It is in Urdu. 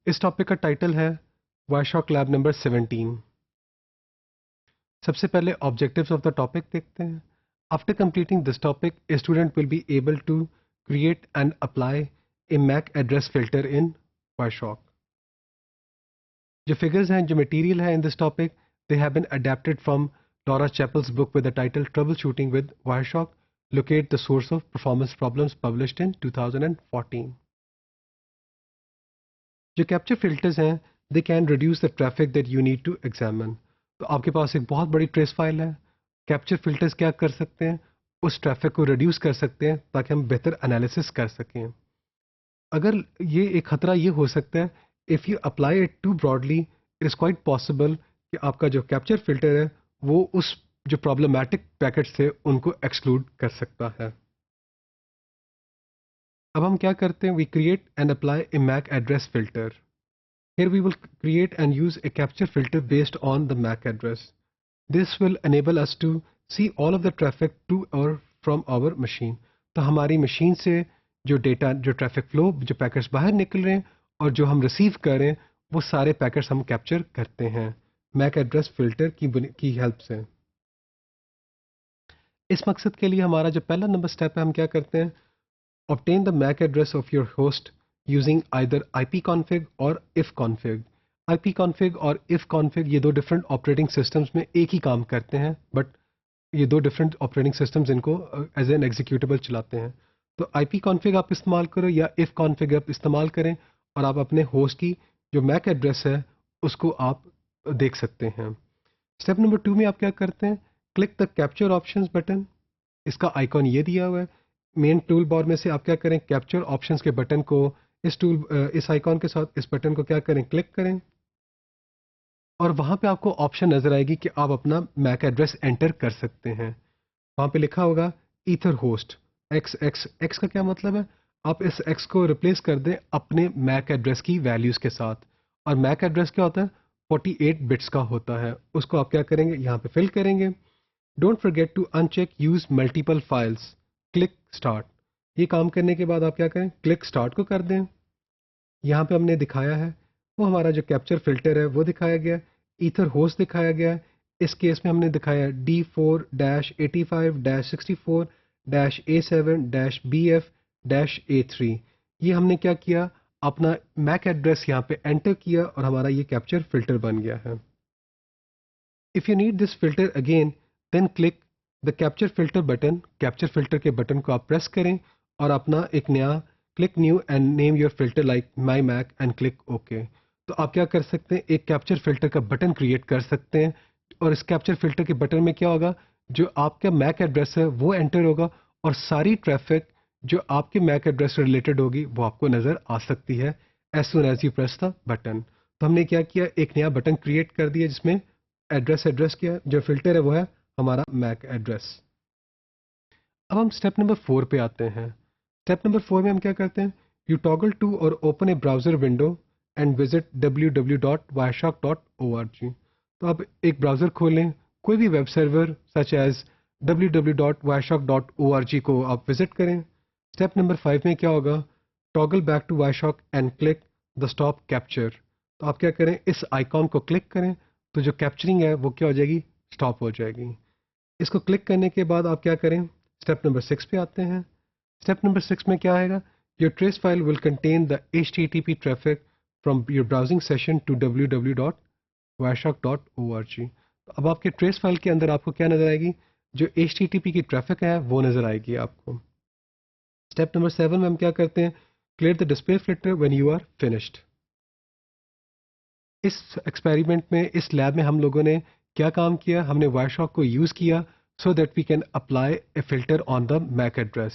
اس ٹاپک کا ٹائٹل ہے وائرشاک لیب نمبر 17۔ سب سے پہلے آبجیکٹیوز آف دا ٹاپک دیکھتے ہیں۔ After completing this topic a student will be able to create and apply a MAC address filter in Wireshark. جو فگرز ہیں، جو مٹیریل ہے in this topic, they have been adapted from Laura Chappell's book with the title troubleshooting with Wireshark, locate the source of performance problems published in 2014۔ جو کیپچر فلٹرز ہیں، they can reduce the traffic that you need to examine. تو آپ کے پاس ایک بہت بڑی ٹریس فائل ہے۔ کیپچر فلٹرز کیا کر سکتے ہیں؟ اس ٹریفک کو ریڈیوس کر سکتے ہیں تاکہ ہم بہتر انالیسس کر سکیں۔ اگر یہ ایک خطرہ یہ ہو سکتا ہے، if you apply it too broadly it is quite possible کہ آپ کا جو کیپچر فلٹر ہے وہ اس جو پرابلمٹک پیکٹس تھے ان کو ایکسکلوڈ کر سکتا ہے۔ اب ہم کیا کرتے ہیں؟ We create and apply a MAC address filter. Here we will create and use a capture filter based on the MAC address. This will enable us to see all of the traffic to or from our machine. تو ہماری مشین سے جو ڈیٹا، جو ٹریفک فلو، جو پیکٹس باہر نکل رہے ہیں اور جو ہم ریسیو کر رہے ہیں، وہ سارے پیکٹس ہم کیپچر کرتے ہیں میک ایڈریس فلٹر کی ہیلپ سے۔ اس مقصد کے لیے ہمارا جو پہلا نمبر اسٹیپ ہے، ہم کیا کرتے ہیں؟ obtain the MAC address of your host using either ipconfig اور ifconfig۔ ipconfig اور ifconfig یہ دو ڈفرینٹ آپریٹنگ سسٹمز میں ایک ہی کام کرتے ہیں، بٹ یہ دو ڈفرینٹ آپریٹنگ سسٹمز ان کو ایز این ایگزیکیوٹیبل چلاتے ہیں۔ تو ipconfig آپ استعمال کرو یا ifconfig آپ استعمال کریں اور آپ اپنے ہوسٹ کی جو میک ایڈریس ہے اس کو آپ دیکھ سکتے ہیں۔ اسٹیپ نمبر 2 میں آپ کیا کرتے ہیں؟ Click the capture options button. اس کا آئیکن یہ دیا ہوا ہے۔ مین ٹول بار میں سے آپ کیا کریں؟ کیپچر آپشنز کے بٹن کو اس آئیکن کے ساتھ اس بٹن کو کیا کریں؟ کلک کریں، اور وہاں پہ آپ کو آپشن نظر آئے گی کہ آپ اپنا میک ایڈریس انٹر کر سکتے ہیں۔ وہاں پہ لکھا ہوگا ether host x x x کا کیا مطلب ہے؟ آپ اس ایکس کو ریپلیس کر دیں اپنے میک ایڈریس کی ویلیوز کے ساتھ، اور میک ایڈریس کیا ہوتا ہے؟ 48 بٹس کا ہوتا ہے۔ اس کو آپ کیا کریں گے؟ یہاں پہ فل کریں گے۔ Don't forget to uncheck use multiple files, click start. یہ کام کرنے کے بعد آپ کیا کریں؟ کلک اسٹارٹ کو کر دیں۔ یہاں پہ ہم نے دکھایا ہے وہ ہمارا جو کیپچر فلٹر ہے وہ دکھایا گیا، ایتھر ہوسٹ دکھایا گیا ہے۔ اس کیس میں ہم نے دکھایا D4-85-64-A7-BF-A3۔ یہ ہم نے کیا کیا؟ اپنا میک ایڈریس یہاں پہ انٹر کیا اور ہمارا یہ کیپچر فلٹر بن گیا ہے۔ If you need this filter again then click the capture filter button. Capture filter کے بٹن کو آپ پریس کریں اور اپنا ایک نیا click new and name your filter like my MAC and click okay. تو آپ کیا کر سکتے ہیں؟ ایک کیپچر فلٹر کا بٹن کریٹ کر سکتے ہیں، اور اس کیپچر فلٹر کے بٹن میں کیا ہوگا؟ جو آپ کا میک ایڈریس ہے وہ انٹر ہوگا، اور ساری ٹریفک جو آپ کے میک ایڈریس سے ریلیٹڈ ہوگی وہ آپ کو نظر آ سکتی ہے as soon as you press the button. تو ہم نے کیا کیا؟ ایک نیا بٹن کریٹ کر دیا جس میں ایڈریس کیا جو فلٹر ہے وہ ہے ہمارا میک ایڈریس۔ اب ہم اسٹیپ نمبر 4 پہ آتے ہیں۔ اسٹیپ نمبر 4 میں ہم کیا کرتے ہیں؟ یو ٹاگل ٹو اور open a browser window and visit www.wireshark.org۔ تو آپ ایک براؤزر کھولیں، کوئی بھی web server such as www.wireshark.org کو آپ وزٹ کریں۔ اسٹیپ نمبر 5 میں کیا ہوگا؟ Toggle back to Wireshark and click the stop capture. تو آپ کیا کریں؟ اس آئیکن کو کلک کریں تو جو کیپچرنگ ہے وہ کیا ہو جائے گی؟ اسٹاپ ہو جائے گی۔ اس کو کلک کرنے کے بعد آپ کیا کریں؟ اسٹیپ نمبر 6 پہ آتے ہیں۔ اسٹیپ نمبر 6 میں کیا آئے گا؟ Your trace file will contain the HTTP traffic from your browsing session to www.wireshark.org۔ اب آپ کے ٹریس فائل کے اندر آپ کو کیا نظر آئے گی؟ جو HTTP کی ٹریفک ہے وہ نظر آئے گی آپ کو۔ اسٹیپ نمبر 7 میں ہم کیا کرتے ہیں؟ Clear the display filter when you are finished۔ اس ایکسپیریمنٹ میں، اس لیب میں ہم لوگوں نے کیا کام کیا؟ ہم نے وائرشارک کو یوز کیا so that we can apply a filter on the MAC address۔